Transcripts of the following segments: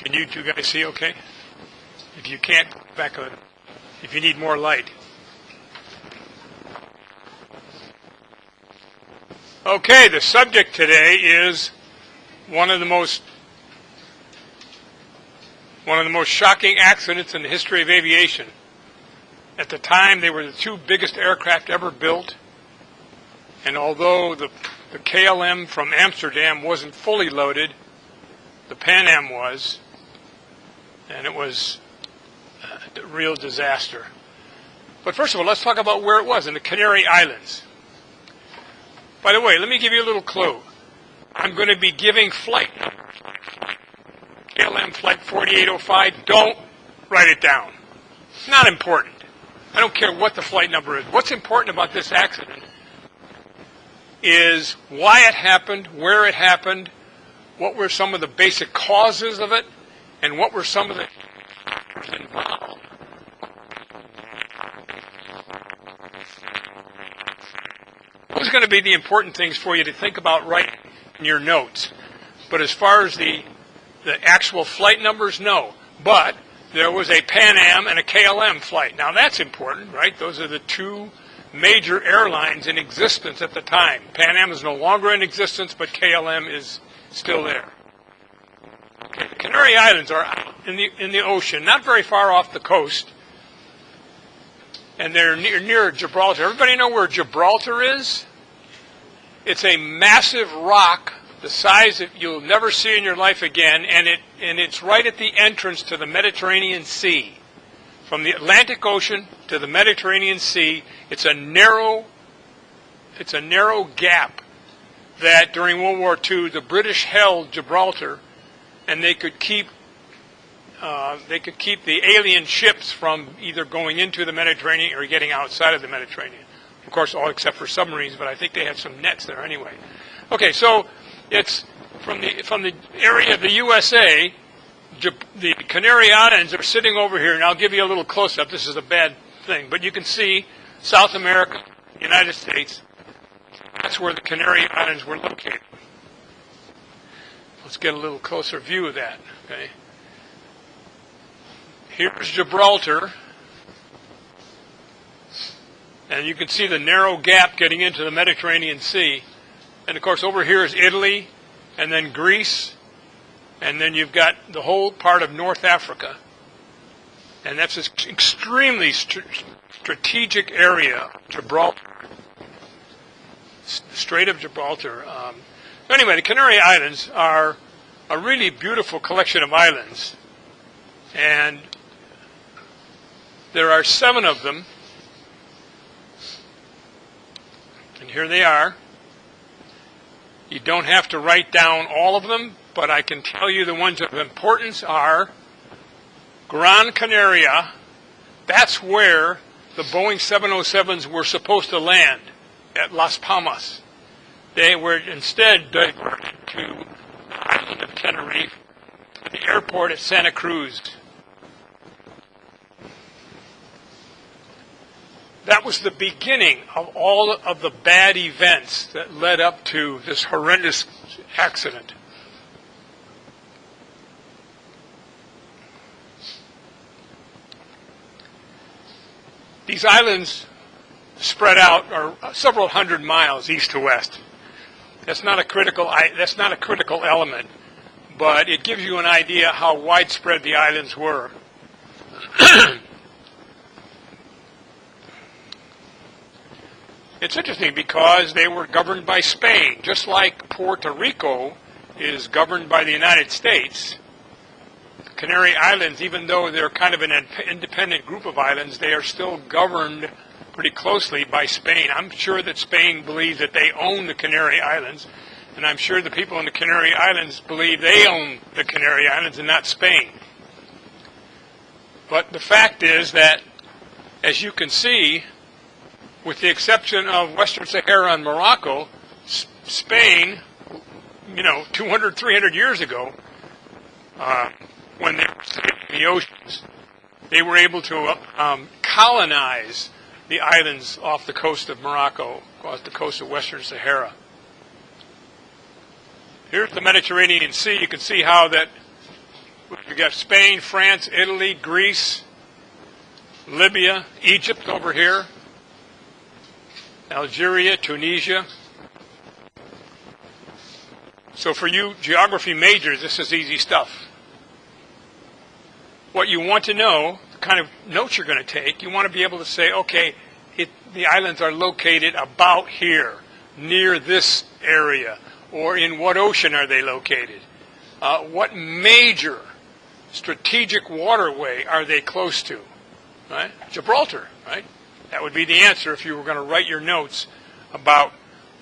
Can you two guys see okay? If you can't, back on. If you need more light. Okay, the subject today is one of the most shocking accidents in the history of aviation. At the time, they were the two biggest aircraft ever built, and although the KLM from Amsterdam wasn't fully loaded, the Pan Am was, and it was a real disaster. But first of all, let's talk about where it was, in the Canary Islands. By the way, let me give you a little clue. I'm going to be giving flight numbers. KLM flight 4805, don't write it down. It's not important. I don't care what the flight number is. What's important about this accident is why it happened, where it happened, what were some of the basic causes of it, and what were some of the factors involved. Those are going to be the important things for you to think about right in your notes. But as far as the actual flight numbers, no. But there was a Pan Am and a KLM flight. Now that's important, right? Those are the two major airlines in existence at the time. Pan Am is no longer in existence, but KLM is still there. Okay, the Canary Islands are out in the ocean, not very far off the coast, and they're near Gibraltar. Everybody know where Gibraltar is? It's a massive rock the size that you'll never see in your life again, and it's right at the entrance to the Mediterranean Sea. From the Atlantic Ocean to the Mediterranean Sea, it's a narrow gap that during World War II the British held Gibraltar, and they could keep the alien ships from either going into the Mediterranean or getting outside of the Mediterranean. Of course, all except for submarines, but I think they had some nets there anyway. Okay, so it's from the area of the USA. The Canary Islands are sitting over here, and I'll give you a little close-up. This is a bad thing, but you can see South America, United States. That's where the Canary Islands were located. Let's get a little closer view of that. Okay. Here's Gibraltar, and you can see the narrow gap getting into the Mediterranean Sea. And of course, over here is Italy, and then Greece, and then you've got the whole part of North Africa. And that's an extremely strategic area, Gibraltar, Strait of Gibraltar. Anyway, the Canary Islands are a really beautiful collection of islands, and there are 7 of them, and here they are. You don't have to write down all of them, but I can tell you the ones of importance are Gran Canaria. That's where the Boeing 707s were supposed to land, at Las Palmas. They were instead diverted to the island of Tenerife, to the airport at Santa Cruz. That was the beginning of all of the bad events that led up to this horrendous accident. These islands spread out are several hundred miles east to west. That's not a critical element, but it gives you an idea how widespread the islands were. It's interesting because they were governed by Spain, just like Puerto Rico is governed by the United States. The Canary Islands, even though they're kind of an independent group of islands, they are still governed pretty closely by Spain. I'm sure that Spain believes that they own the Canary Islands, and I'm sure the people in the Canary Islands believe they own the Canary Islands and not Spain. But the fact is that, as you can see, with the exception of Western Sahara and Morocco, Spain, 200, 300 years ago, when they were in the oceans, they were able to colonize the islands off the coast of Morocco, off the coast of Western Sahara. Here's the Mediterranean Sea. You can see how that We've got Spain, France, Italy, Greece, Libya, Egypt over here, Algeria, Tunisia. So for you geography majors, this is easy stuff. What you want to know, the kind of notes you're going to take, you want to be able to say, okay, the islands are located about here, near this area, or in what ocean are they located? What major strategic waterway are they close to? Right? Gibraltar, right? That would be the answer if you were going to write your notes about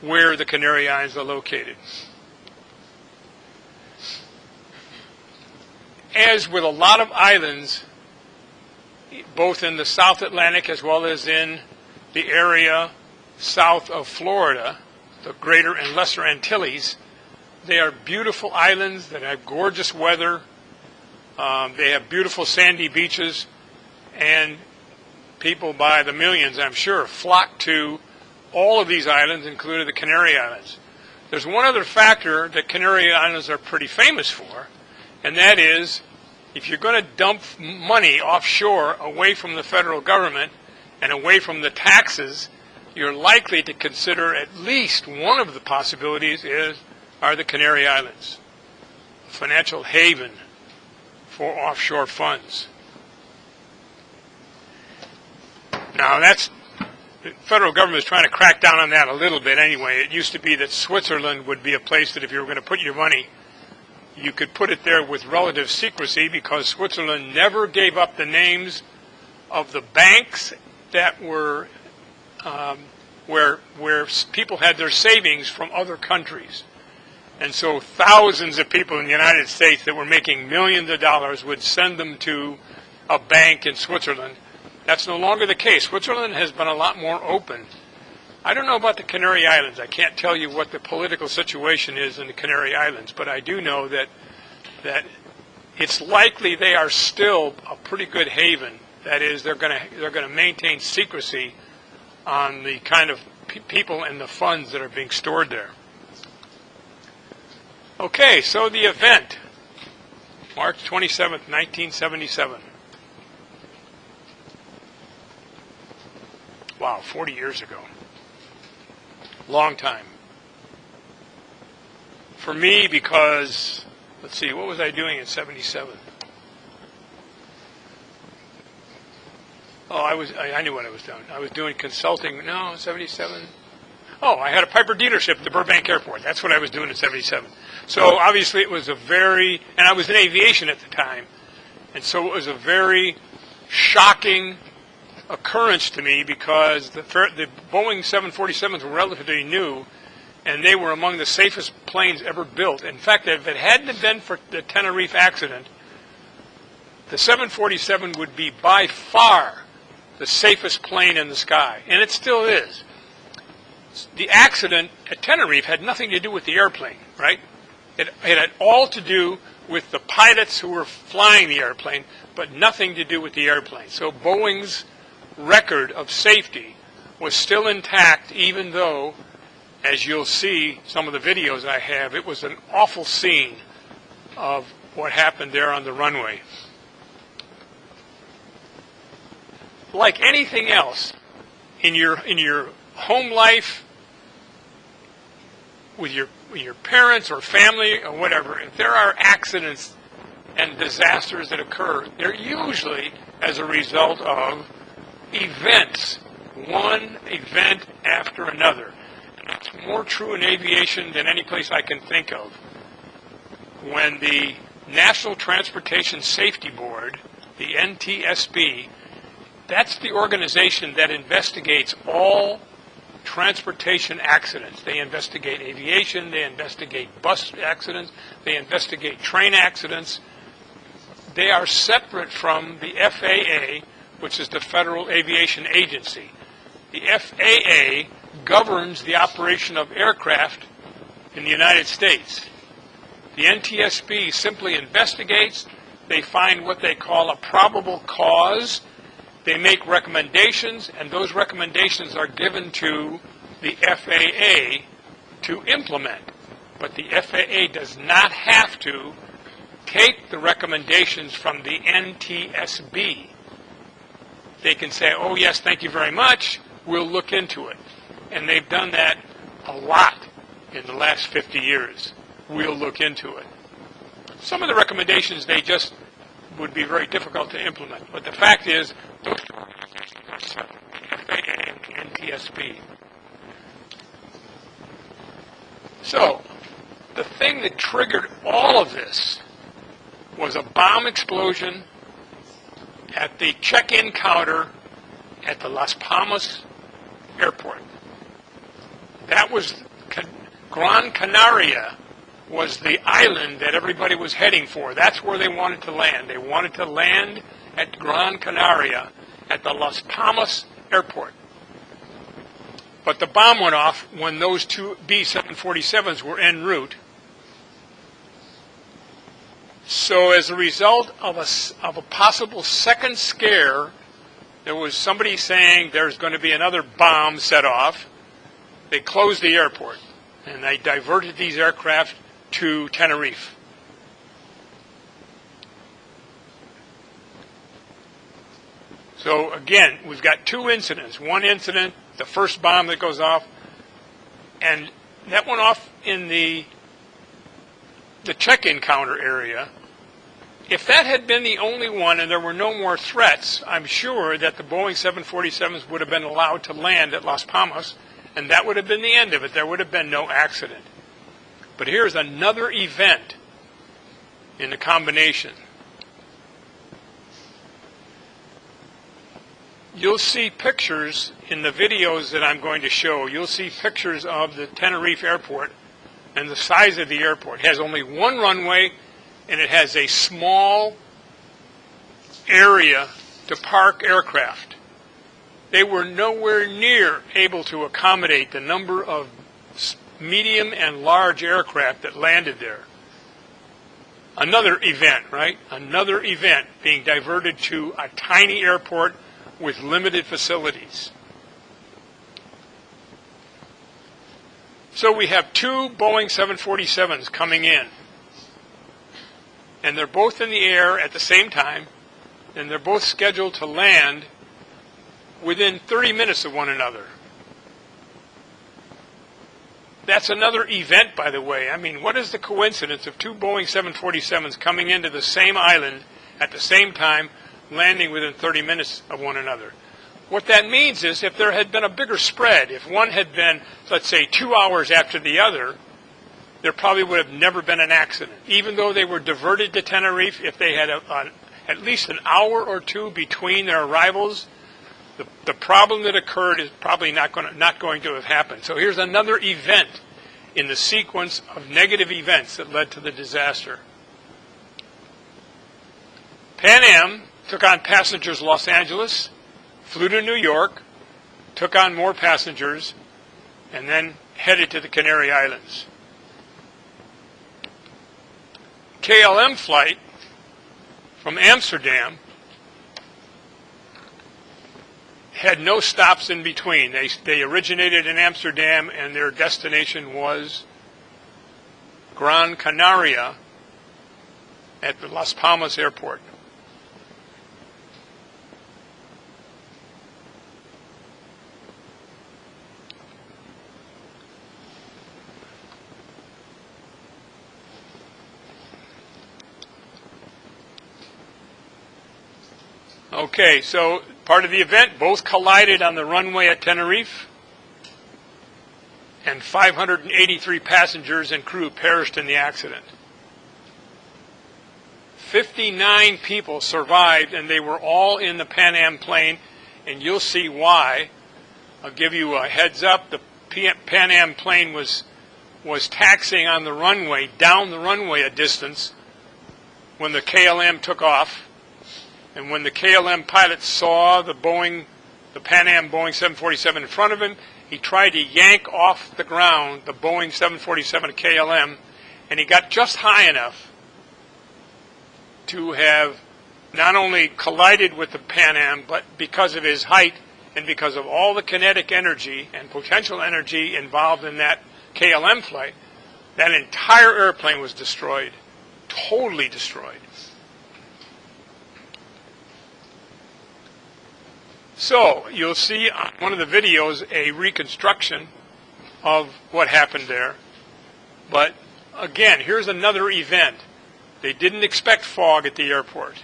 where the Canary Islands are located. As with a lot of islands, both in the South Atlantic as well as in the area south of Florida, the Greater and Lesser Antilles, they are beautiful islands that have gorgeous weather. They have beautiful sandy beaches, and people by the millions, I'm sure, flock to all of these islands, including the Canary Islands. There's one other factor that Canary Islands are pretty famous for, and that is, if you're going to dump money offshore away from the federal government and away from the taxes, you're likely to consider at least one of the possibilities are the Canary Islands, a financial haven for offshore funds. Now the federal government is trying to crack down on that a little bit anyway. It used to be that Switzerland would be a place that if you were going to put your money, you could put it there with relative secrecy, because Switzerland never gave up the names of the banks that were where people had their savings from other countries. And so thousands of people in the United States that were making millions of dollars would send them to a bank in Switzerland. That's no longer the case. Switzerland has been a lot more open. I don't know about the Canary Islands. I can't tell you what the political situation is in the Canary Islands, but I do know that it's likely they are still a pretty good haven. That is, they're going to maintain secrecy on the kind of people and the funds that are being stored there. Okay, so the event, March 27th, 1977. Wow, 40 years ago. Long time. For me, because, let's see, what was I doing in 77? Oh, I knew what I was doing. I was doing consulting. No, 77. Oh, I had a Piper dealership at the Burbank Airport. That's what I was doing in 77. So obviously it was and I was in aviation at the time, and so it was a very shocking occurrence to me, because the Boeing 747s were relatively new, and they were among the safest planes ever built. In fact, if it hadn't been for the Tenerife accident, the 747 would be by far the safest plane in the sky, and it still is. The accident at Tenerife had nothing to do with the airplane, right? It had all to do with the pilots who were flying the airplane, but nothing to do with the airplane. So Boeing's record of safety was still intact, even though, as you'll see some of the videos I have, it was an awful scene of what happened there on the runway. Like anything else in your home life, with your parents or family or whatever, if there are accidents and disasters that occur, they're usually as a result of events, one event after another. And that's more true in aviation than any place I can think of. When the National Transportation Safety Board, the NTSB, that's the organization that investigates all transportation accidents. They investigate aviation, they investigate bus accidents, they investigate train accidents. They are separate from the FAA, which is the Federal Aviation Agency. The FAA governs the operation of aircraft in the United States. The NTSB simply investigates. They find what they call a probable cause. They make recommendations, and those recommendations are given to the FAA to implement. But the FAA does not have to take the recommendations from the NTSB. They can say, oh yes, thank you very much, we'll look into it. And they've done that a lot in the last 50 years. We'll look into it. Some of the recommendations, they just would be very difficult to implement. But the fact is, those FAA and NTSB. So, the thing that triggered all of this was a bomb explosion at the check-in counter at the Las Palmas airport. That was Gran Canaria was the island that everybody was heading for. That's where they wanted to land. They wanted to land at Gran Canaria at the Las Palmas airport. But the bomb went off when those two B-747s were en route. So as a result of a possible second scare, there was somebody saying there's going to be another bomb set off. They closed the airport, and they diverted these aircraft to Tenerife. So again, we've got two incidents. One incident, the first bomb that goes off, and that went off in the check-in counter area. If that had been the only one and there were no more threats, I'm sure that the Boeing 747s would have been allowed to land at Las Palmas, and that would have been the end of it. There would have been no accident. But here's another event in the combination. You'll see pictures in the videos that I'm going to show. You'll see pictures of the Tenerife airport and the size of the airport. It has only one runway, and it has a small area to park aircraft. They were nowhere near able to accommodate the number of medium and large aircraft that landed there. Another event, right? Another event being diverted to a tiny airport with limited facilities. So we have two Boeing 747s coming in. And they're both in the air at the same time, and they're both scheduled to land within 30 minutes of one another. That's another event, by the way. I mean, what is the coincidence of two Boeing 747s coming into the same island at the same time, landing within 30 minutes of one another? What that means is if there had been a bigger spread, if one had been, let's say, 2 hours after the other, there probably would have never been an accident. Even though they were diverted to Tenerife, if they had at least an hour or two between their arrivals, the problem that occurred is probably not going to have happened. So here's another event in the sequence of negative events that led to the disaster. Pan Am took on passengers Los Angeles, flew to New York, took on more passengers, and then headed to the Canary Islands. KLM flight from Amsterdam had no stops in between. They originated in Amsterdam, and their destination was Gran Canaria at the Las Palmas airport. Okay, so part of the event, both collided on the runway at Tenerife, and 583 passengers and crew perished in the accident. 59 people survived, and they were all in the Pan Am plane, and you'll see why. I'll give you a heads up. The Pan Am plane was taxiing on the runway, down the runway a distance, when the KLM took off. And when the KLM pilot saw the Pan Am Boeing 747 in front of him, he tried to yank off the ground the Boeing 747 KLM, and he got just high enough to have not only collided with the Pan Am, but because of his height and because of all the kinetic energy and potential energy involved in that KLM flight, that entire airplane was destroyed. totally destroyed. So you'll see on one of the videos a reconstruction of what happened there. But again, here's another event. They didn't expect fog at the airport,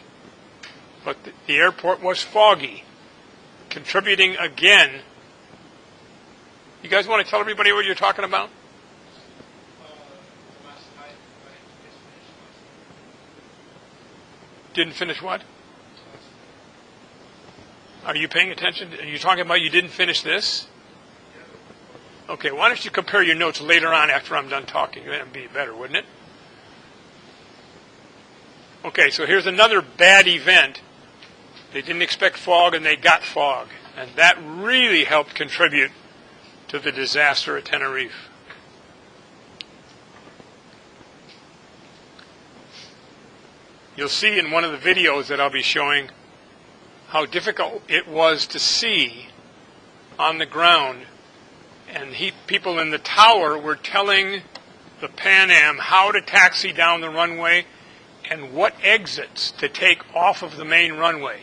but the airport was foggy, contributing again. You guys want to tell everybody what you're talking about? Didn't finish what? Are you paying attention? Are you talking about you didn't finish this? Okay, why don't you compare your notes later on after I'm done talking? That would be better, wouldn't it? Okay, so here's another bad event. They didn't expect fog and they got fog. And that really helped contribute to the disaster at Tenerife. You'll see in one of the videos that I'll be showing how difficult it was to see on the ground. And people in the tower were telling the Pan Am how to taxi down the runway and what exits to take off of the main runway.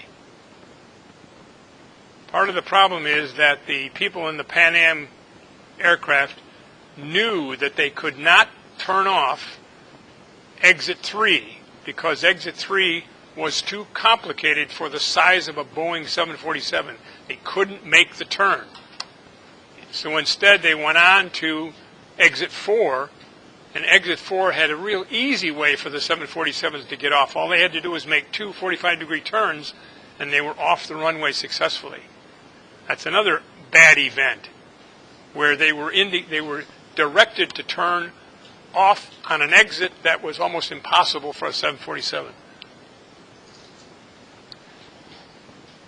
Part of the problem is that the people in the Pan Am aircraft knew that they could not turn off exit 3 because exit 3 was too complicated for the size of a Boeing 747. They couldn't make the turn. So instead they went on to exit 4, and exit 4 had a real easy way for the 747s to get off. All they had to do was make 2 45-degree turns, and they were off the runway successfully. That's another bad event, where they were directed to turn off on an exit that was almost impossible for a 747.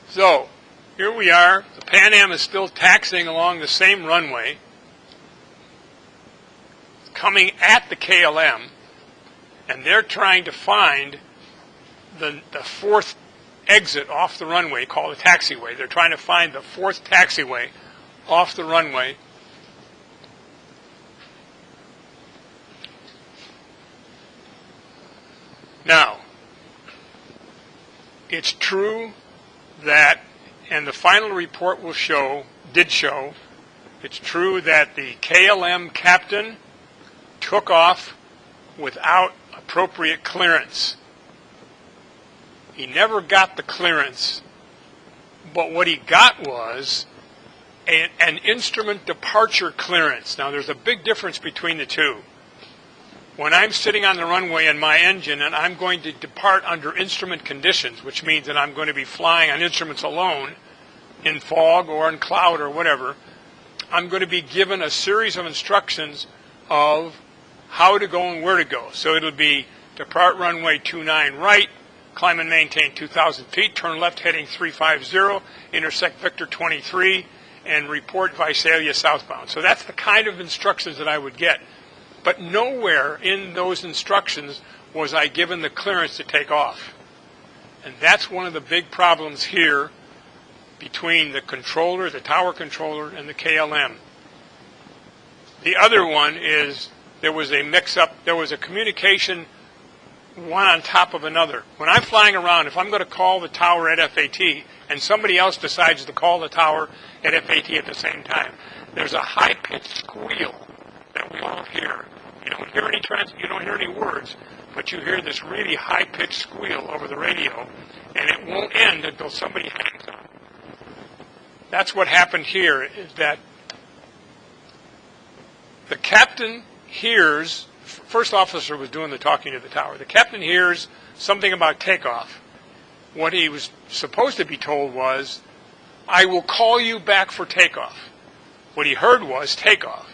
So, here we are. The Pan Am is still taxiing along the same runway, coming at the KLM, and they're trying to find the fourth exit off the runway called the taxiway. They're trying to find the fourth taxiway off the runway. Now, it's true that, and the final report did show, it's true that the KLM captain took off without appropriate clearance. He never got the clearance, but what he got was an instrument departure clearance. Now, there's a big difference between the two. When I'm sitting on the runway in my engine and I'm going to depart under instrument conditions, which means that I'm going to be flying on instruments alone, in fog or in cloud or whatever, I'm going to be given a series of instructions of how to go and where to go. So it'll be depart runway 29 right, climb and maintain 2,000 feet, turn left heading 350, intersect Victor 23, and report Visalia southbound. So that's the kind of instructions that I would get. But nowhere in those instructions was I given the clearance to take off. And that's one of the big problems here between the controller, the tower controller, and the KLM. The other one is there was a mix-up, there was a communication one on top of another. When I'm flying around, if I'm going to call the tower at FAT and somebody else decides to call the tower at FAT at the same time, there's a high-pitched squeal that we all hear. You don't hear any words, but you hear this really high-pitched squeal over the radio, and it won't end until somebody hangs up. That's what happened here, is that the captain hears, first officer was doing the talking to the tower. The captain hears something about takeoff. What he was supposed to be told was, I will call you back for takeoff. What he heard was takeoff,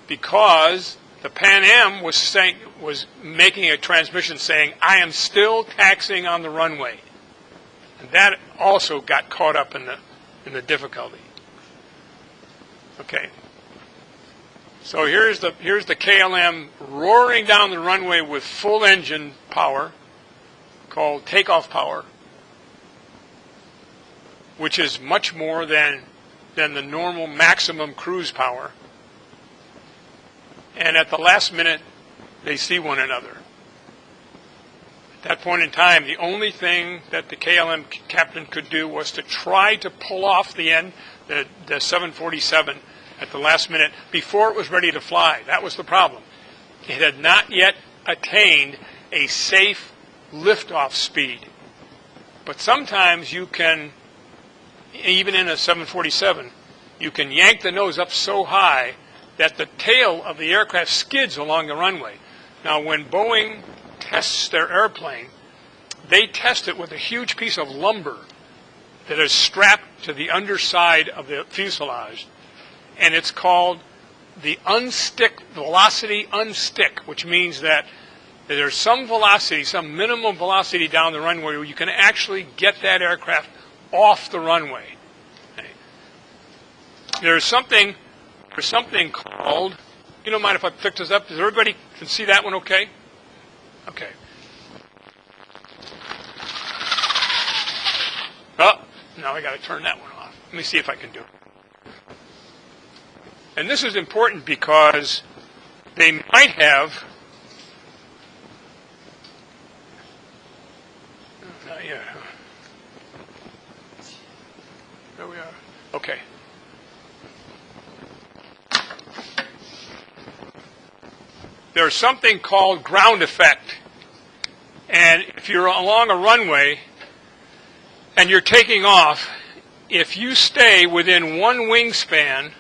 because the Pan Am was making a transmission saying, I am still taxiing on the runway. And that also got caught up in the difficulty. Okay. So here's the KLM roaring down the runway with full engine power, called takeoff power, which is much more than the normal maximum cruise power. And at the last minute, they see one another. At that point in time, the only thing that the KLM captain could do was to try to pull off the end, the 747 at the last minute before it was ready to fly. That was the problem. It had not yet attained a safe liftoff speed. But sometimes you can, even in a 747, you can yank the nose up so high that the tail of the aircraft skids along the runway. Now, when Boeing tests their airplane, they test it with a huge piece of lumber that is strapped to the underside of the fuselage, and it's called the velocity unstick, which means that there's some velocity, some minimum velocity down the runway where you can actually get that aircraft off the runway. Okay. There's something called, you don't mind if I pick this up? Does everybody can see that one okay? Okay. Oh, now I got to turn that one off. Let me see if I can do it. And this is important because they might have, not yet. There we are. Okay. There's something called ground effect. And if you're along a runway and you're taking off, if you stay within one wingspan,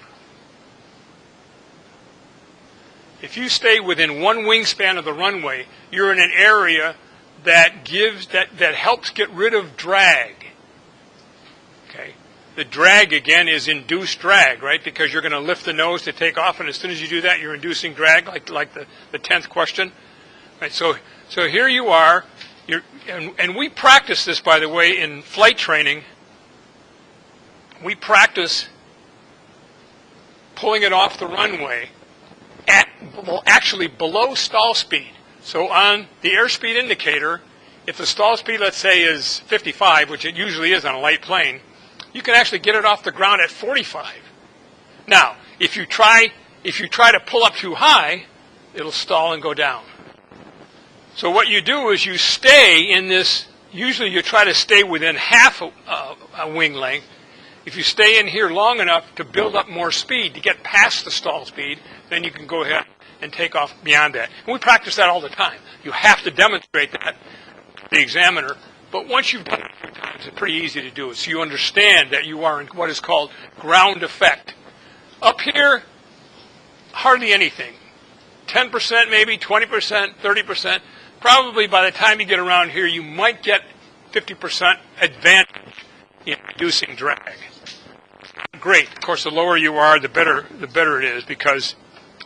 of the runway, you're in an area that helps get rid of drag. Okay. The drag, again, is induced drag, right? Because you're going to lift the nose to take off, and as soon as you do that, you're inducing drag, like the 10th question. Right? So here you are, and we practice this, by the way, in flight training. We practice pulling it off the runway actually below stall speed. So on the airspeed indicator, if the stall speed, let's say, is 55, which it usually is on a light plane, you can actually get it off the ground at 45. Now, if you try to pull up too high, it'll stall and go down. So what you do is you stay in this, usually you try to stay within half a wing length. If you stay in here long enough to build up more speed, to get past the stall speed, then you can go ahead and take off beyond that. And we practice that all the time. You have to demonstrate that to the examiner. But once you've done it a few times, it's pretty easy to do it. So you understand that you are in what is called ground effect. Up here, hardly anything. 10% maybe, 20%, 30%. Probably by the time you get around here, you might get 50% advantage in reducing drag. Great. Of course, the lower you are, the better it is, because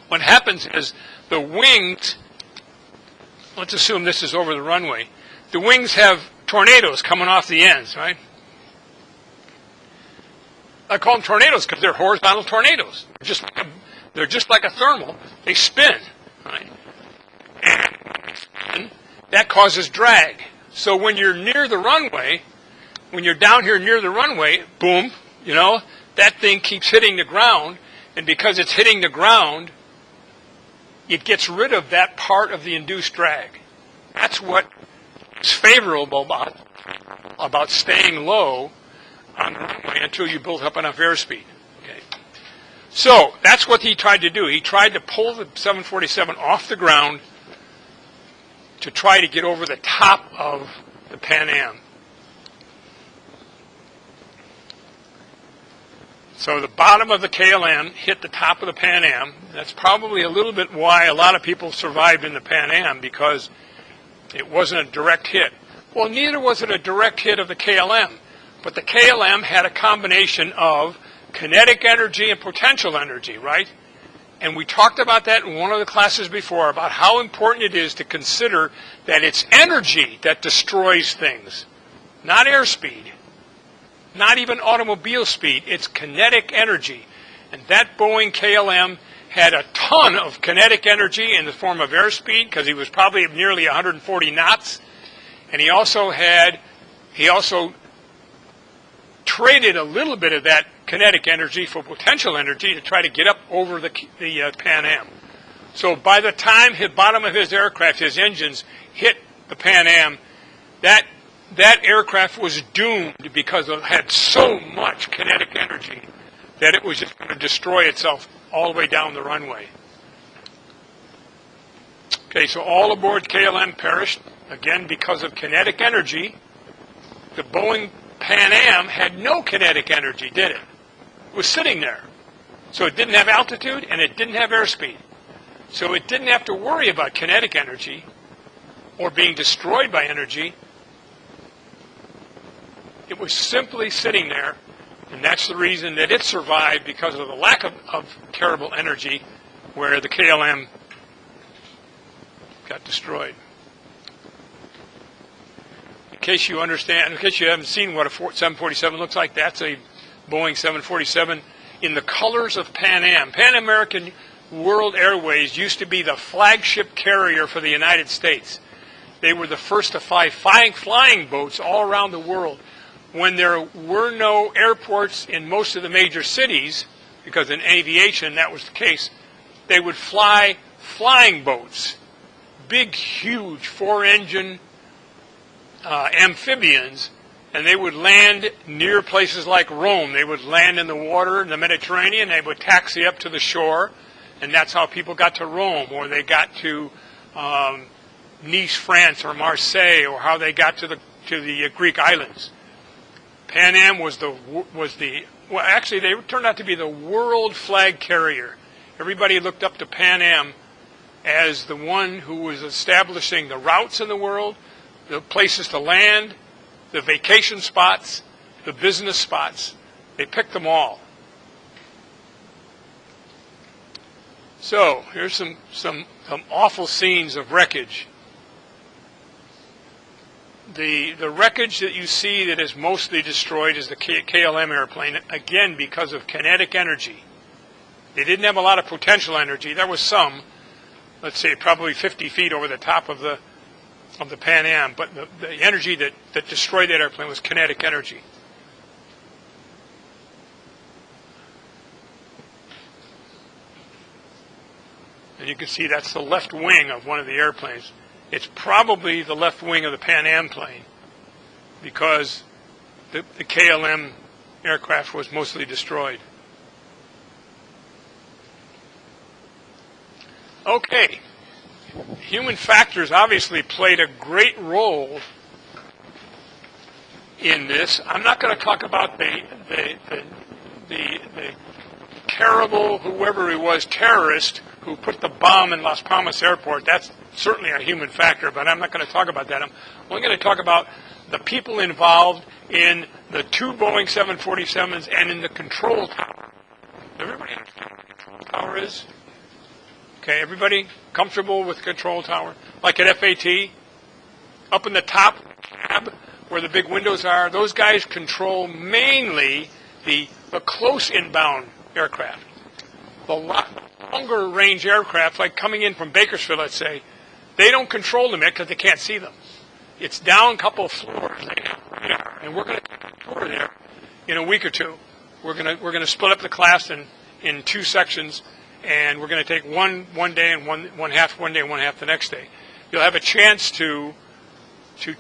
what happens is the wings, let's assume this is over the runway, the wings have tornadoes coming off the ends, right? I call them tornadoes because they're horizontal tornadoes. They're just like a thermal. They spin, right? And that causes drag. So when you're near the runway, when you're down here near the runway, boom, that thing keeps hitting the ground, and because it's hitting the ground, it gets rid of that part of the induced drag. That's what is favorable about staying low on the runway until you build up enough airspeed. Okay. So that's what he tried to do. He tried to pull the 747 off the ground to try to get over the top of the Pan Am. So the bottom of the KLM hit the top of the Pan Am. That's probably a little bit why a lot of people survived in the Pan Am, because it wasn't a direct hit. Well, neither was it a direct hit of the KLM. But the KLM had a combination of kinetic energy and potential energy, right? And we talked about that in one of the classes before, about how important it is to consider that it's energy that destroys things, not airspeed. Not even automobile speed, it's kinetic energy. And that Boeing KLM had a ton of kinetic energy in the form of airspeed, because he was probably nearly 140 knots. And he also traded a little bit of that kinetic energy for potential energy to try to get up over the Pan Am. So by the time the bottom of his aircraft, his engines, hit the Pan Am, that aircraft was doomed because it had so much kinetic energy that it was just going to destroy itself all the way down the runway. Okay, so all aboard KLM perished, again, because of kinetic energy. The Boeing Pan Am had no kinetic energy, did it? It was sitting there. So it didn't have altitude and it didn't have airspeed. So it didn't have to worry about kinetic energy or being destroyed by energy. It was simply sitting there, and that's the reason that it survived, because of the lack of carryable energy, where the KLM got destroyed. In case you understand, in case you haven't seen what a 747 looks like, that's a Boeing 747 in the colors of Pan Am. Pan American World Airways used to be the flagship carrier for the United States. They were the first to fly flying boats all around the world. When there were no airports in most of the major cities, because in aviation that was the case, they would fly flying boats, big, huge, 4-engine amphibians, and they would land near places like Rome. They would land in the water in the Mediterranean. They would taxi up to the shore, and that's how people got to Rome, or they got to Nice, France, or Marseille, or how they got to the Greek islands. Pan Am they turned out to be the world flag carrier. Everybody looked up to Pan Am as the one who was establishing the routes in the world, the places to land, the vacation spots, the business spots. They picked them all. So here's some awful scenes of wreckage. The wreckage that you see that is mostly destroyed is the KLM airplane, again because of kinetic energy. They didn't have a lot of potential energy. There was some, let's say probably 50 feet over the top of the Pan Am, but the energy that destroyed that airplane was kinetic energy. And you can see that's the left wing of one of the airplanes. It's probably the left wing of the Pan Am plane, because the KLM aircraft was mostly destroyed. Okay. Human factors obviously played a great role in this. I'm not going to talk about the terrible, whoever he was, terrorist who put the bomb in Las Palmas Airport. That's certainly a human factor, but I'm not going to talk about that. I'm only going to talk about the people involved in the 2 Boeing 747s and in the control tower. Everybody understand what the control tower is? Okay, everybody comfortable with the control tower? Like at FAT, up in the top cab where the big windows are, those guys control mainly the close inbound aircraft. The longer range aircraft, like coming in from Bakersfield, let's say, they don't control them yet because they can't see them. It's down a couple of floors, and we're going to take a tour there in a week or two. We're going to split up the class in 2 sections, and we're going to take one day and one half one day and one half the next day. You'll have a chance to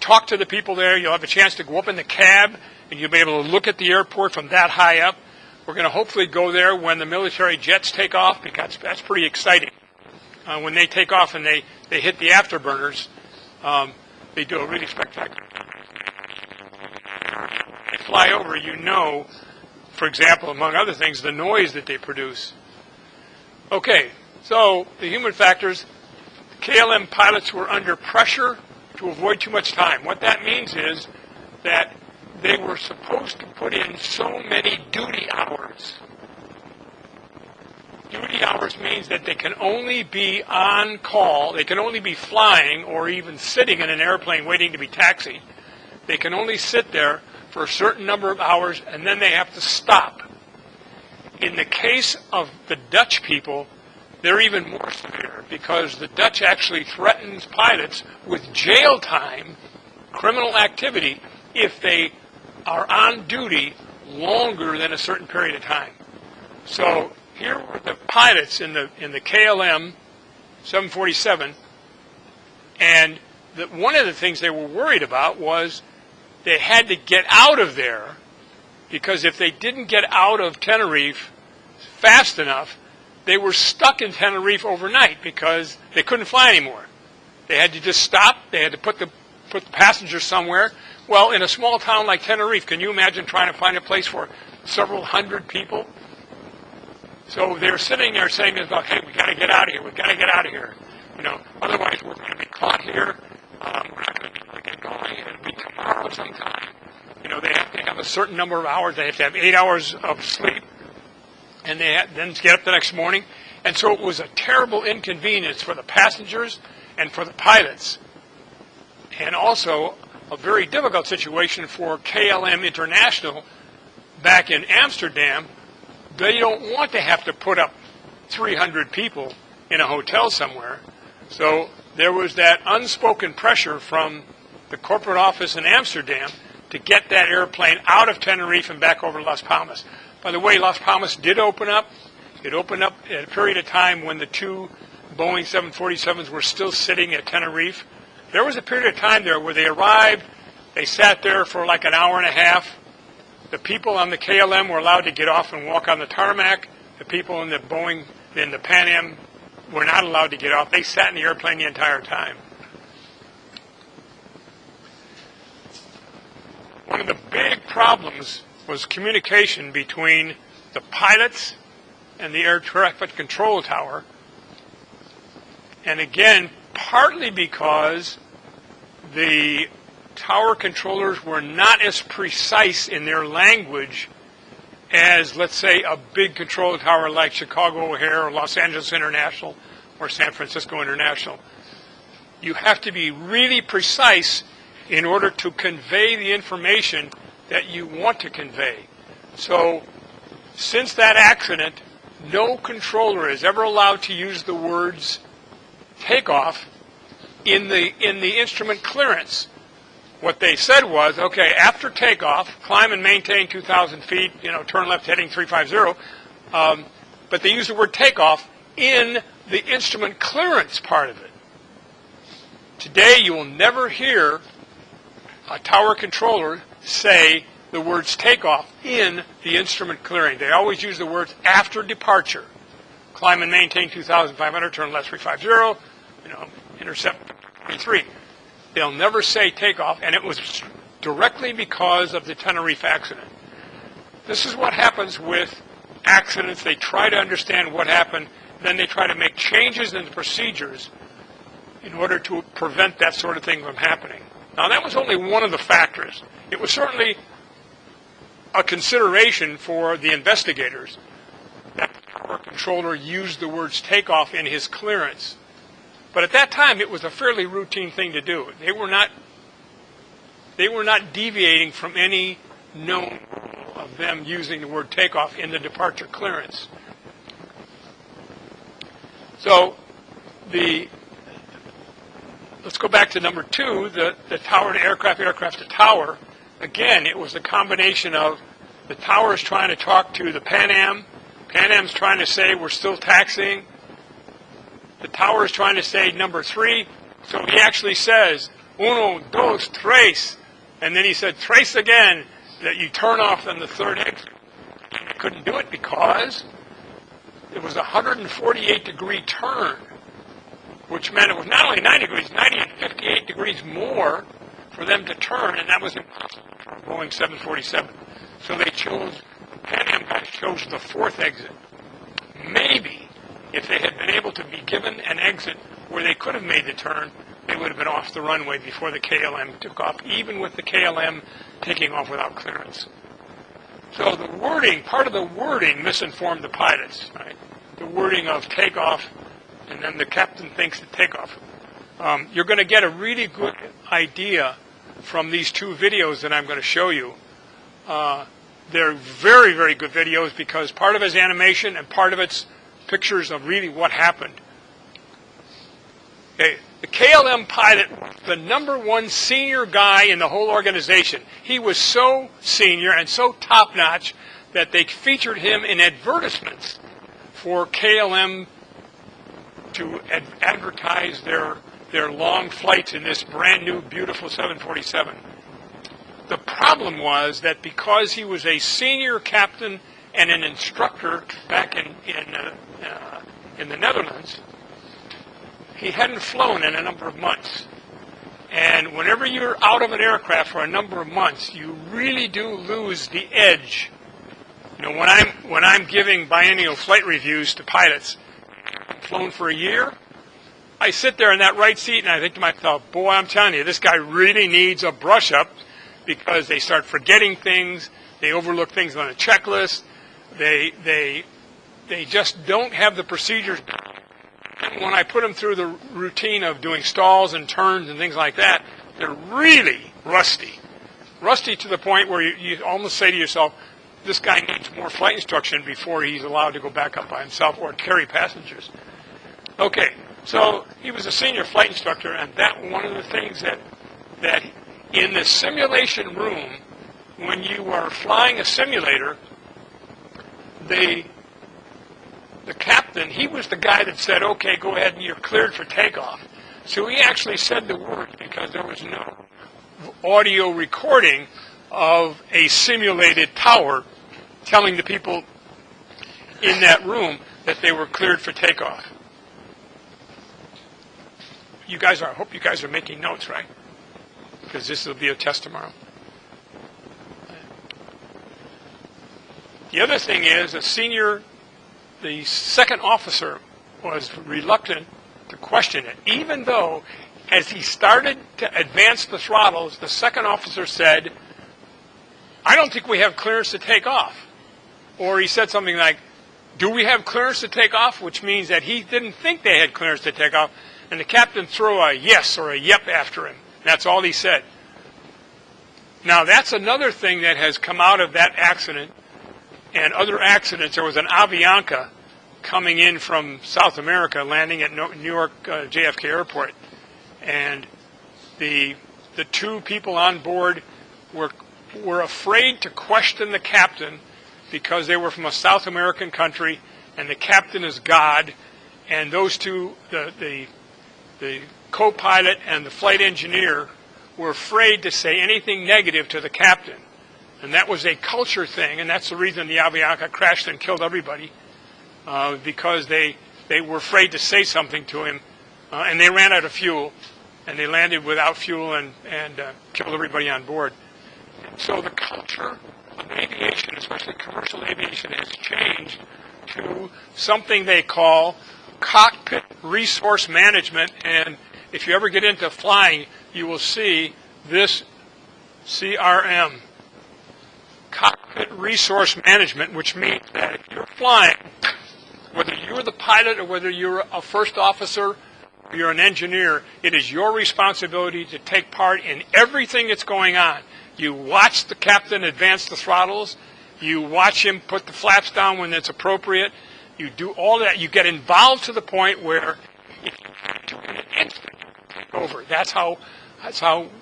talk to the people there. You'll have a chance to go up in the cab, and you'll be able to look at the airport from that high up. We're going to hopefully go there when the military jets take off, because that's pretty exciting. When they take off and they hit the afterburners, they do a really spectacular job. They fly over, for example, among other things, the noise that they produce. Okay, so the human factors, KLM pilots were under pressure to avoid too much time. What that means is that they were supposed to put in so many duty hours. Duty hours means that they can only be on call, they can only be flying or even sitting in an airplane waiting to be taxied. They can only sit there for a certain number of hours, and then they have to stop. In the case of the Dutch people, they're even more severe, because the Dutch actually threatens pilots with jail time, criminal activity, if they are on duty longer than a certain period of time. So here were the pilots in the KLM 747, and that one of the things they were worried about was they had to get out of there, because if they didn't get out of Tenerife fast enough, they were stuck in Tenerife overnight because they couldn't fly anymore. They had to just stop. They had to put the passengers somewhere. Well, in a small town like Tenerife, can you imagine trying to find a place for several hundred people? So they're sitting there saying, "Hey, we got to get out of here. We got to get out of here. Otherwise we're going to be caught here. We're not going to be able to get going. It'll be tomorrow sometime." They have to have a certain number of hours. They have to have 8 hours of sleep, and they then get up the next morning. And so it was a terrible inconvenience for the passengers and for the pilots, and also a very difficult situation for KLM International back in Amsterdam. They don't want to have to put up 300 people in a hotel somewhere. So there was that unspoken pressure from the corporate office in Amsterdam to get that airplane out of Tenerife and back over to Las Palmas. By the way, Las Palmas did open up. It opened up at a period of time when the two Boeing 747s were still sitting at Tenerife. There was a period of time there where they arrived, they sat there for like an hour and a half. The people on the KLM were allowed to get off and walk on the tarmac. The people in the Boeing, in the Pan Am, were not allowed to get off. They sat in the airplane the entire time. One of the big problems was communication between the pilots and the air traffic control tower. And again, partly because the tower controllers were not as precise in their language as, let's say, a big control tower like Chicago O'Hare or Los Angeles International or San Francisco International. You have to be really precise in order to convey the information that you want to convey. So, since that accident, no controller is ever allowed to use the words takeoff in the instrument clearance. What they said was, okay, after takeoff, climb and maintain 2,000 feet, turn left heading 350, but they use the word takeoff in the instrument clearance part of it. Today, you will never hear a tower controller say the words takeoff in the instrument clearing. They always use the words after departure. Climb and maintain 2,500, turn left 350, intercept 23. They'll never say takeoff, and it was directly because of the Tenerife accident. This is what happens with accidents. They try to understand what happened, then they try to make changes in the procedures in order to prevent that sort of thing from happening. Now, that was only one of the factors. It was certainly a consideration for the investigators that the tower controller used the words takeoff in his clearance. But at that time, it was a fairly routine thing to do. They were not deviating from any known rule of them using the word takeoff in the departure clearance. So, let's go back to number 2, the tower to aircraft, aircraft to tower. Again, it was a combination of the tower is trying to talk to the Pan Am. Pan Am's trying to say we're still taxiing. The tower is trying to say number 3. So he actually says, uno, dos, tres. And then he said, tres again, that you turn off on the third exit. And they couldn't do it because it was a 148-degree turn, which meant it was not only 90 degrees, 90 and 58 degrees more for them to turn, and that was impossible for a Boeing 747. So they chose, Pan Am guys chose the 4th exit. Maybe if they had been able to be given an exit where they could have made the turn, they would have been off the runway before the KLM took off, even with the KLM taking off without clearance. So the wording, part of the wording misinformed the pilots, right? The wording of takeoff, and then the captain thinks the takeoff. You're going to get a really good idea from these 2 videos that I'm going to show you. They're very, very good videos because part of it's animation and part of it's pictures of really what happened. Okay, the KLM pilot was the number 1 senior guy in the whole organization. He was so senior and so top-notch that they featured him in advertisements for KLM to advertise their their long flights in this brand new, beautiful 747. The problem was that because he was a senior captain and an instructor back in the Netherlands, he hadn't flown in a number of months. And whenever you're out of an aircraft for a number of months, you really do lose the edge. You know, when I'm giving biennial flight reviews to pilots, I've flown for a year, I sit there in that right seat and I think to myself, boy, I'm telling you, this guy really needs a brush up, because they start forgetting things, they overlook things on a checklist, they just don't have the procedures. When I put them through the routine of doing stalls and turns and things like that, they're really rusty. Rusty to the point where you almost say to yourself, this guy needs more flight instruction before he's allowed to go back up by himself or carry passengers. Okay, so he was a senior flight instructor, and that one of the things that in the simulation room, when you are flying a simulator, the captain, he was the guy that said, okay, go ahead and you're cleared for takeoff. So he actually said the words because there was no audio recording of a simulated tower telling the people in that room that they were cleared for takeoff. I hope you guys are making notes, right? Because this will be a test tomorrow. The other thing is, the second officer was reluctant to question it, even though as he started to advance the throttles, the second officer said, I don't think we have clearance to take off. Or he said something like, do we have clearance to take off? Which means that he didn't think they had clearance to take off. And the captain threw a yes or a yep after him. That's all he said. Now, that's another thing that has come out of that accident and other accidents. There was an Avianca coming in from South America, landing at New York JFK Airport. And the two people on board were afraid to question the captain because they were from a South American country, and the captain is God. And those two, the co-pilot and the flight engineer, were afraid to say anything negative to the captain. And that was a culture thing, and that's the reason the Avianca crashed and killed everybody, because they were afraid to say something to him, and they ran out of fuel, and they landed without fuel and killed everybody on board. So the culture of aviation, especially commercial aviation, has changed to something they call cockpit resource management, and if you ever get into flying, you will see this CRM, cockpit resource management, which means that if you're flying, whether you're the pilot or whether you're a first officer or you're an engineer, it is your responsibility to take part in everything that's going on. You watch the captain advance the throttles. You watch him put the flaps down when it's appropriate. You do all that. You get involved to the point where if you have to in an instant, take over. That's how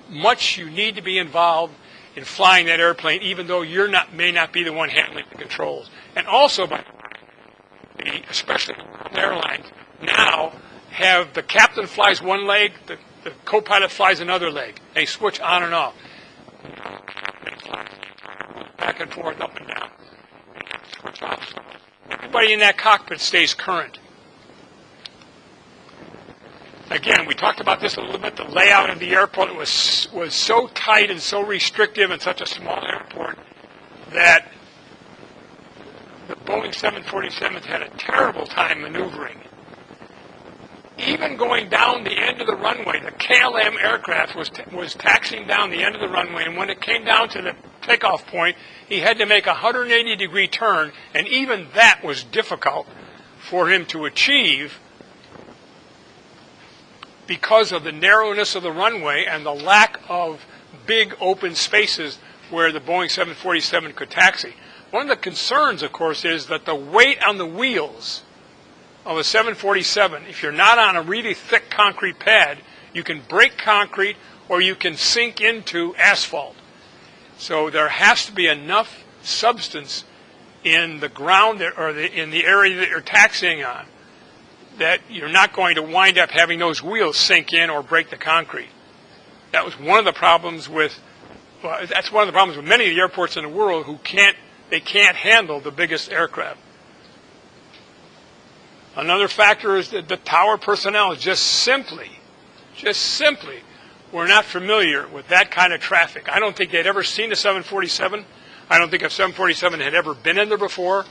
much you need to be involved in flying that airplane, even though may not be the one handling the controls. And also, by the way, especially airlines now have the captain flies one leg, the co-pilot flies another leg. They switch on and off, back and forth, up and down. Switch off. Everybody in that cockpit stays current. Again, we talked about this a little bit. The layout of the airport was so tight and so restrictive and such a small airport that the Boeing 747s had a terrible time maneuvering. Even going down the end of the runway, the KLM aircraft was taxiing down the end of the runway, and when it came down to the takeoff point, he had to make a 180-degree turn, and even that was difficult for him to achieve because of the narrowness of the runway and the lack of big open spaces where the Boeing 747 could taxi. One of the concerns, of course, is that the weight on the wheels of a 747, if you're not on a really thick concrete pad, you can break concrete or you can sink into asphalt. So there has to be enough substance in the ground or in the area that you're taxiing on that you're not going to wind up having those wheels sink in or break the concrete. That was one of the problems with, well, that's one of the problems with many of the airports in the world they can't handle the biggest aircraft. Another factor is that the tower personnel just simply were not familiar with that kind of traffic. I don't think they'd ever seen a 747. I don't think a 747 had ever been in there before.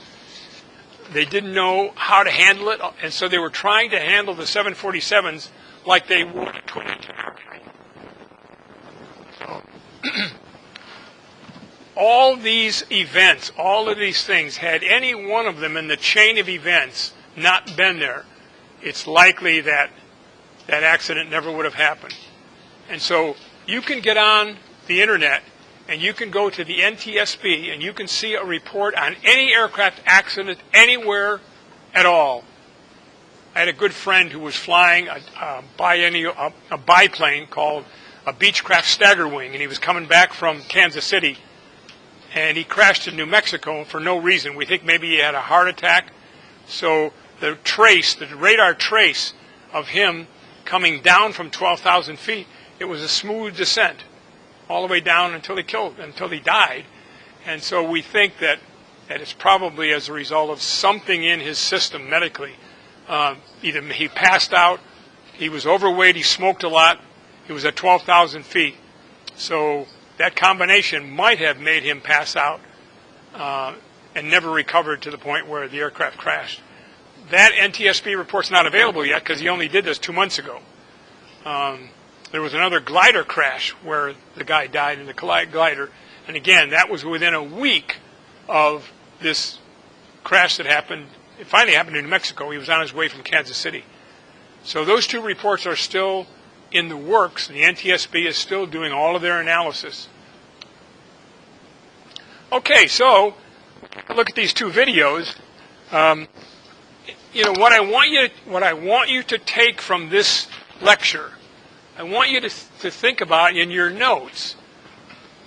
They didn't know how to handle it, and so they were trying to handle the 747s like they would a twin engine airplane. So, all these events, all of these things, had any one of them in the chain of events not been there, it's likely that that accident never would have happened. And so you can get on the internet and you can go to the NTSB and you can see a report on any aircraft accident anywhere at all. I had a good friend who was flying a biplane called a Beechcraft Staggerwing, and he was coming back from Kansas City, and he crashed in New Mexico for no reason. We think maybe he had a heart attack. So the radar trace of him coming down from 12,000 feet, it was a smooth descent all the way down until he died. And so we think that it's probably as a result of something in his system medically. Either he passed out, he was overweight, he smoked a lot, he was at 12,000 feet. So that combination might have made him pass out and never recovered to the point where the aircraft crashed. That NTSB report's not available yet because he only did this 2 months ago. There was another glider crash where the guy died in the glider. And again, that was within a week of this crash that happened. It finally happened in New Mexico. He was on his way from Kansas City. So those two reports are still in the works. The NTSB is still doing all of their analysis. Okay, so look at these two videos. What I want you to take from this lecture, I want you to think about in your notes,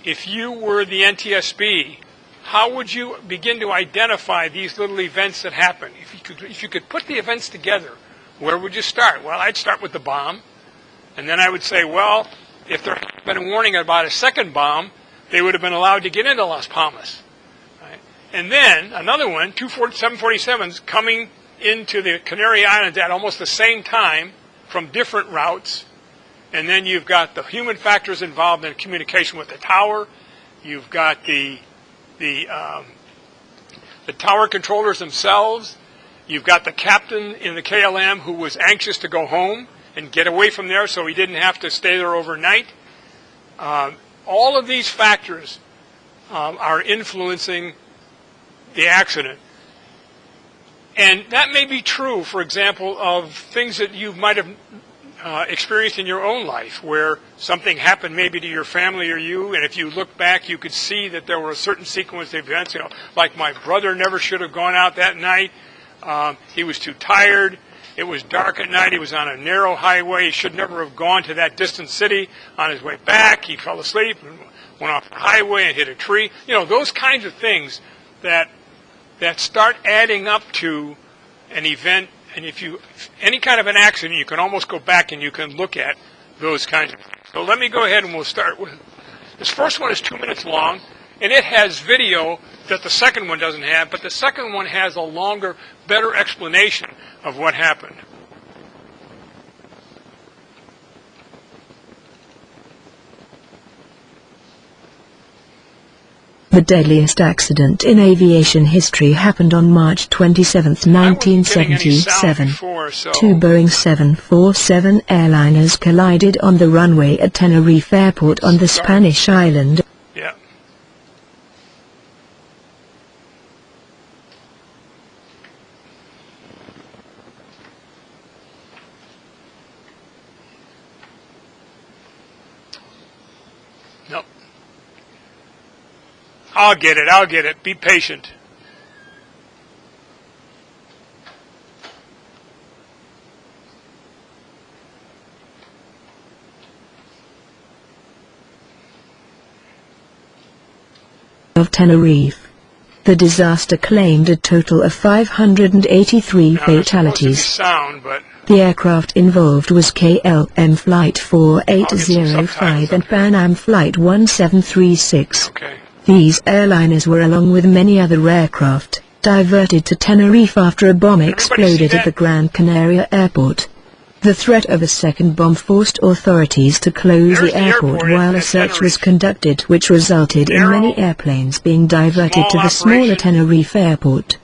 if you were the NTSB, how would you begin to identify these little events that happen? If you could put the events together, where would you start? Well, I'd start with the bomb, and then I would say, well, if there had been a warning about a second bomb, they would have been allowed to get into Las Palmas. Right? And then another one, 747s coming into the Canary Islands at almost the same time from different routes. And then you've got the human factors involved in communication with the tower. You've got the tower controllers themselves. You've got the captain in the KLM who was anxious to go home and get away from there so he didn't have to stay there overnight. All of these factors are influencing the accident. And that may be true, for example, of things that you might have experienced in your own life, where something happened maybe to your family or you, and if you look back, you could see that there were a certain sequence of events, like my brother never should have gone out that night. He was too tired. It was dark at night. He was on a narrow highway. He should never have gone to that distant city. On his way back, he fell asleep and went off the highway and hit a tree. Those kinds of things that start adding up to an event. And if any kind of an accident, you can almost go back and you can look at those kinds of things. So let me go ahead and we'll start with, this first one is 2 minutes long, and it has video that the second one doesn't have, but the second one has a longer, better explanation of what happened. The deadliest accident in aviation history happened on March 27, 1977. Two Boeing 747 airliners collided on the runway at Tenerife Airport on the Spanish island. Yeah. Nope. I'll get it. Be patient. Of Tenerife. The disaster claimed a total of 583 fatalities. Sound, but the aircraft involved was KLM Flight 4805 and Pan Am Flight 1736. okay. These airliners were, along with many other aircraft, diverted to Tenerife after a bomb exploded at the Gran Canaria airport. The threat of a second bomb forced authorities to close the airport while a search was conducted, which resulted in many airplanes being diverted to the smaller Tenerife airport.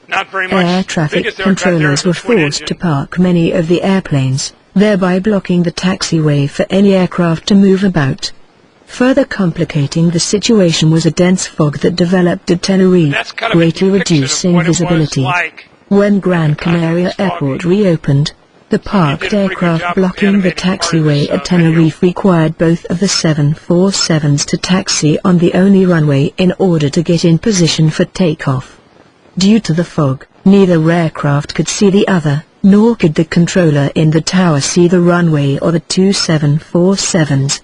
Air traffic controllers were forced to park many of the airplanes, thereby blocking the taxiway for any aircraft to move about. Further complicating the situation was a dense fog that developed at Tenerife, greatly reducing visibility. When Gran Canaria Airport reopened, the parked aircraft blocking the taxiway at Tenerife required both of the 747s to taxi on the only runway in order to get in position for takeoff. Due to the fog, neither aircraft could see the other, nor could the controller in the tower see the runway or the two 747s.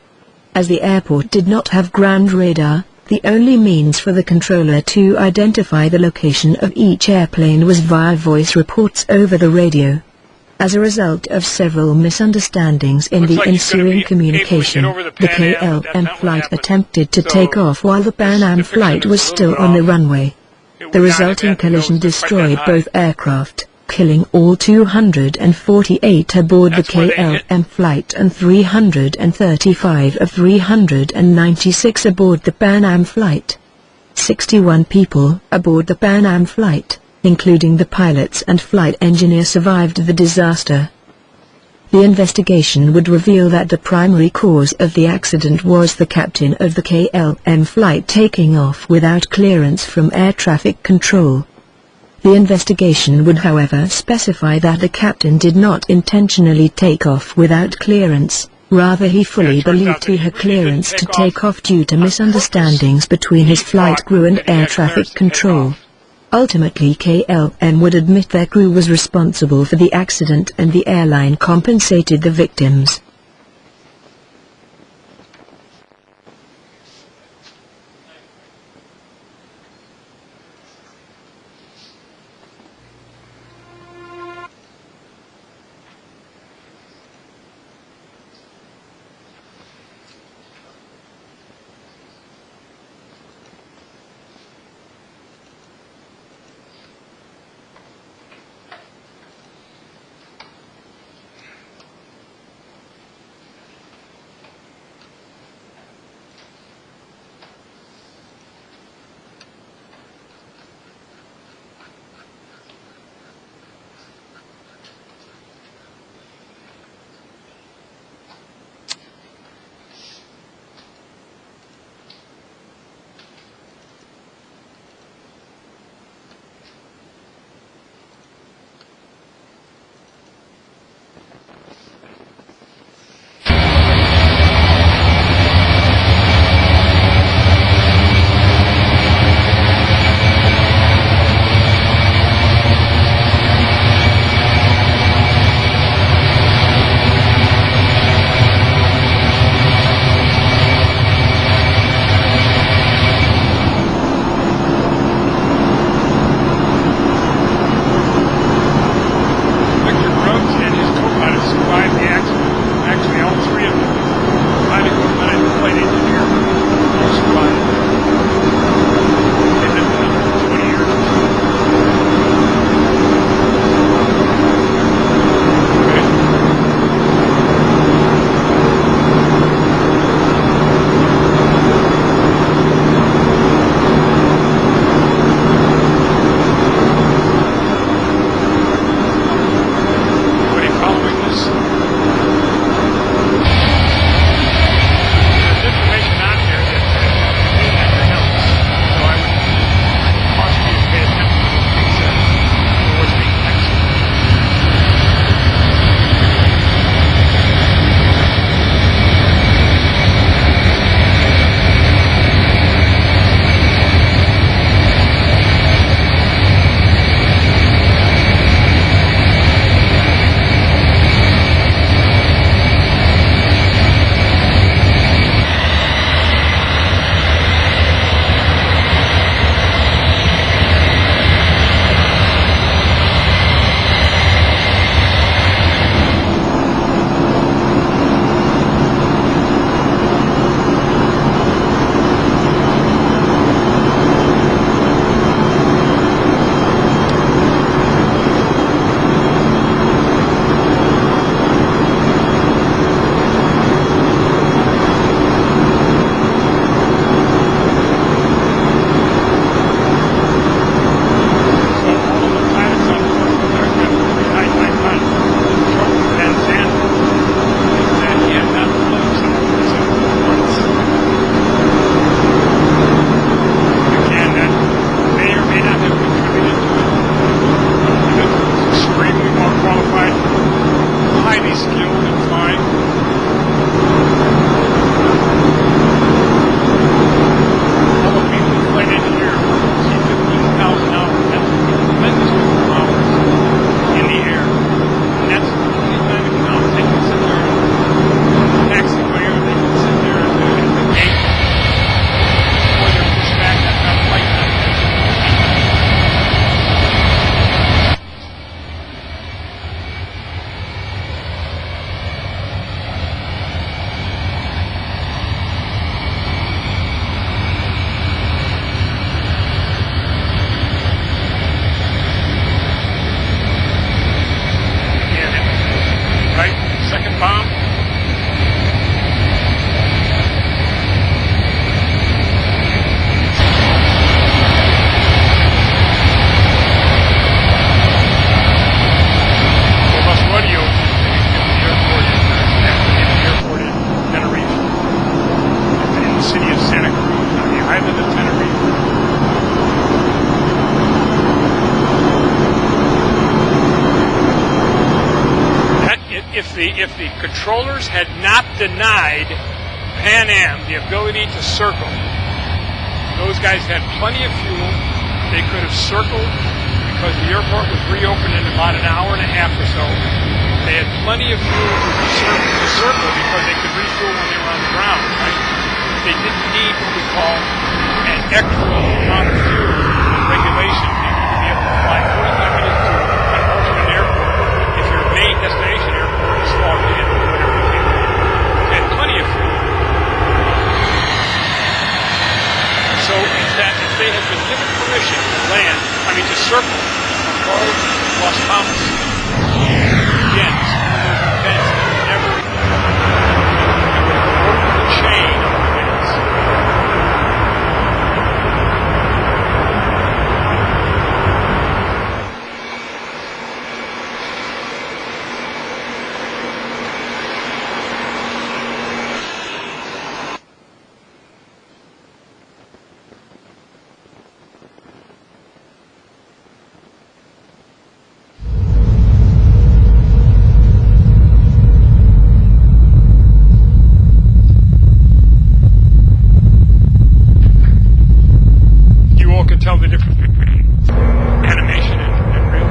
As the airport did not have ground radar, the only means for the controller to identify the location of each airplane was via voice reports over the radio. As a result of several misunderstandings in the ensuing communication, the KLM flight attempted to take off while the Pan Am flight was still on the runway. The resulting collision destroyed both aircraft, killing all 248 aboard the KLM flight and 335 of 396 aboard the Pan Am flight. 61 people aboard the Pan Am flight, including the pilots and flight engineer, survived the disaster. The investigation would reveal that the primary cause of the accident was the captain of the KLM flight taking off without clearance from air traffic control. The investigation would, however, specify that the captain did not intentionally take off without clearance, rather he fully believed he had clearance to take off due to misunderstandings between his flight crew and air traffic control. Ultimately, KLM would admit their crew was responsible for the accident and the airline compensated the victims. if the controllers had not denied Pan Am the ability to circle, those guys had plenty of fuel. They could have circled because the airport was reopened in about an hour and a half or so. They had plenty of fuel to circle because they could refuel when they were on the ground, right? They didn't need what we call an extra amount of fuel regulation. They need to be able to fly 45 minutes to an alternate airport if your main destination airport is logged in or whatever it may be. They had plenty of fuel. So it's that if they had been given permission to land, to circle from Los Palmas, again, it's one of those events that never broke the chain of events. Tell the difference between animation and real.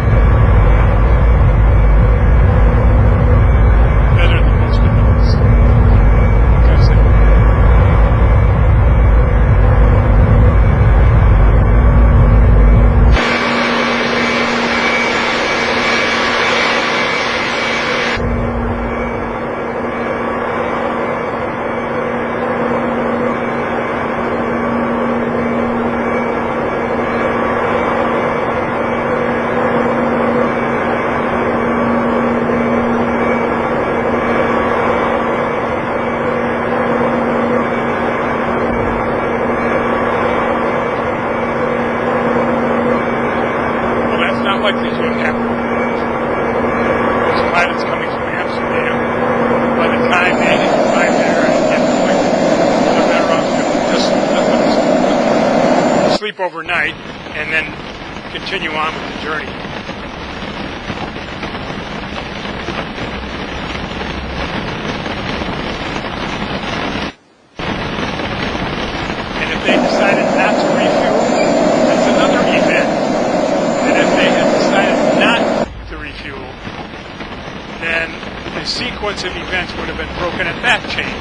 Better than most of those. Likely to have happened. Those pilots coming from Amsterdam, by the time they arrive there and get going, they're better off to just sleep overnight and then continue on with the journey. And if they decided not to refuel, that's another event. And if they had decided not to refuel, then the sequence of events would have been broken at that chain.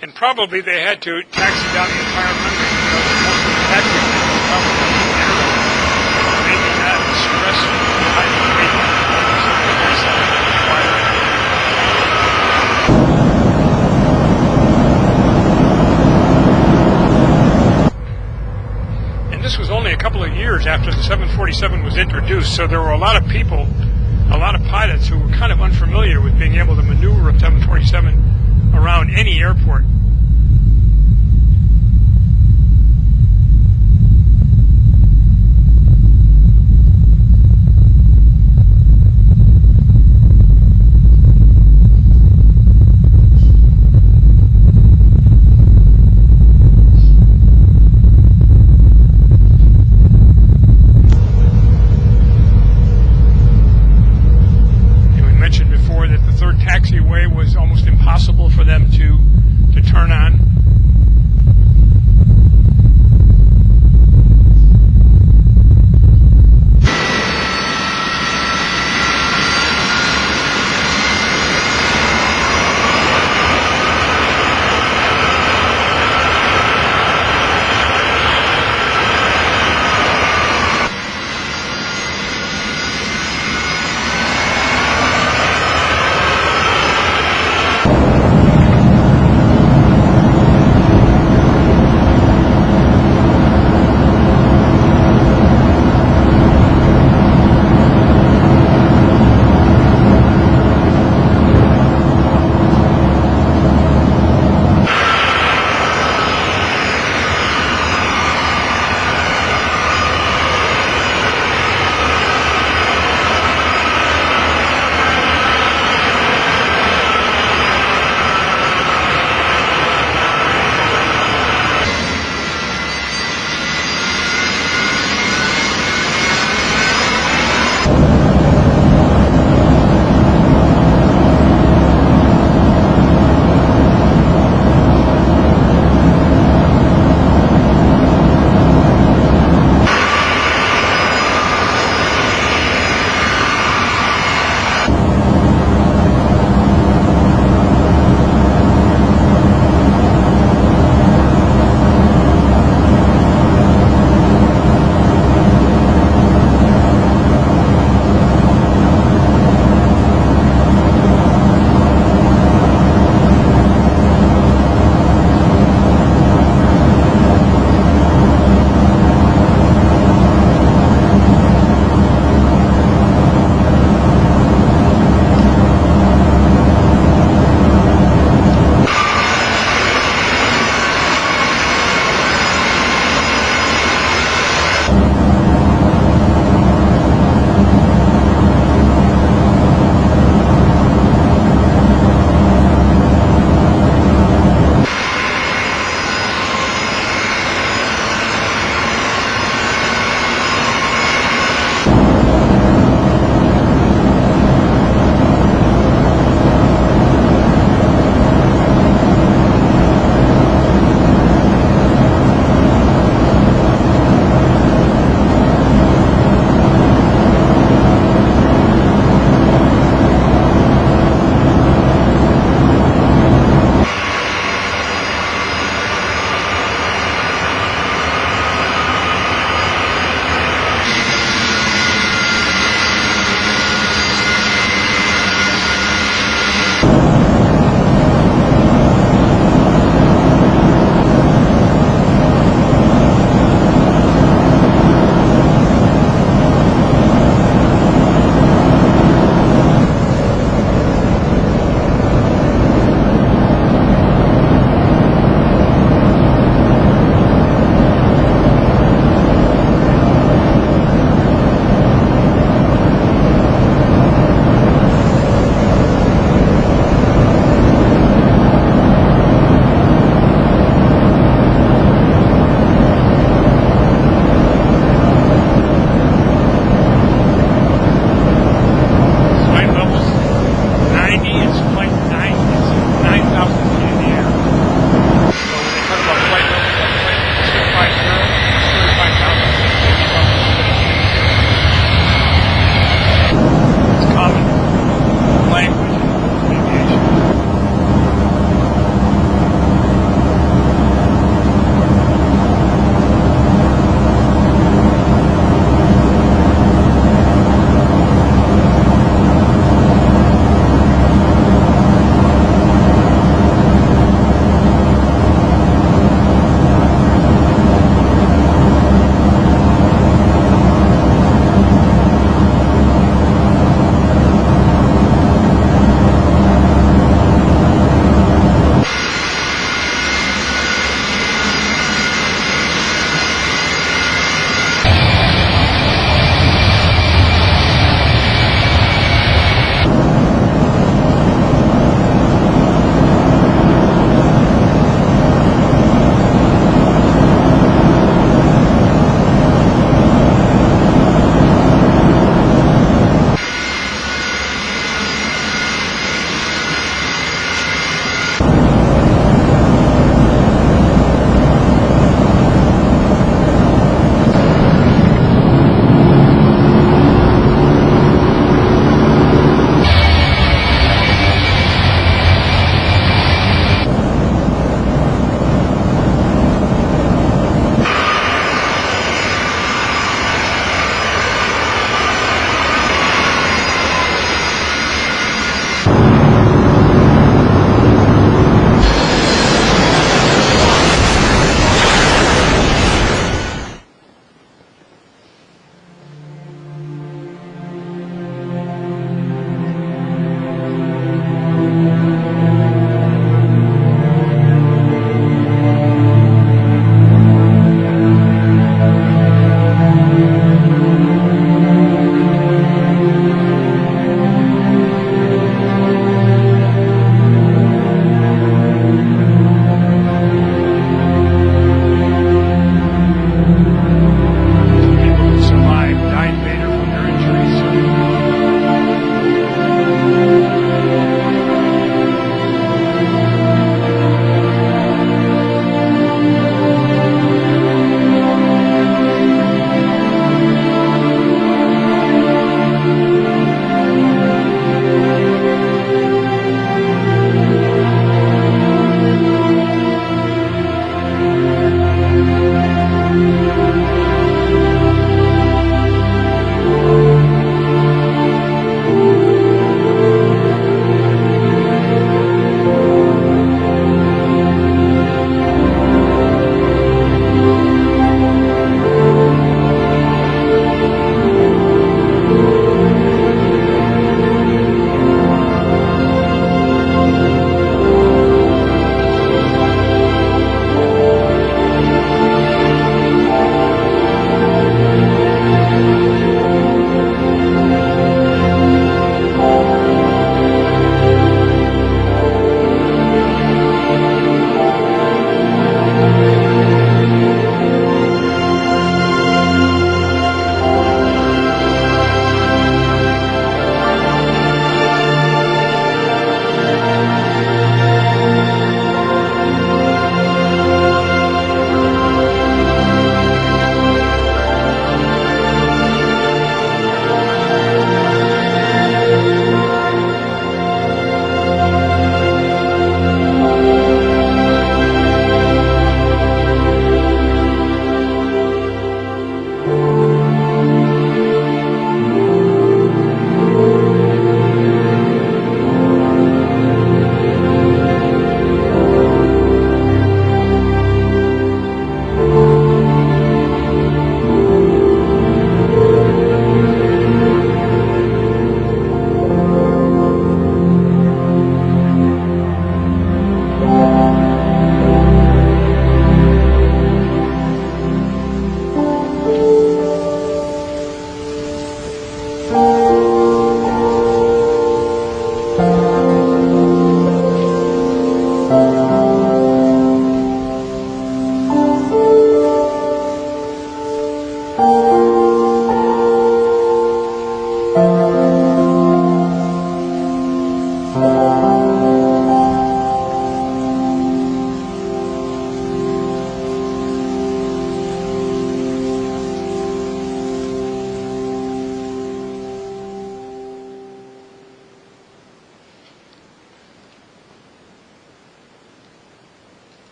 And probably they had to taxi down the entire country because most of the taxis were probably maybe not express type of rate. And this was only a couple of years after the 747 was introduced, so there were a lot of people, a lot of pilots who were kind of unfamiliar with being able to maneuver a 747 around any airport. And we mentioned before that the third taxiway was almost impossible for them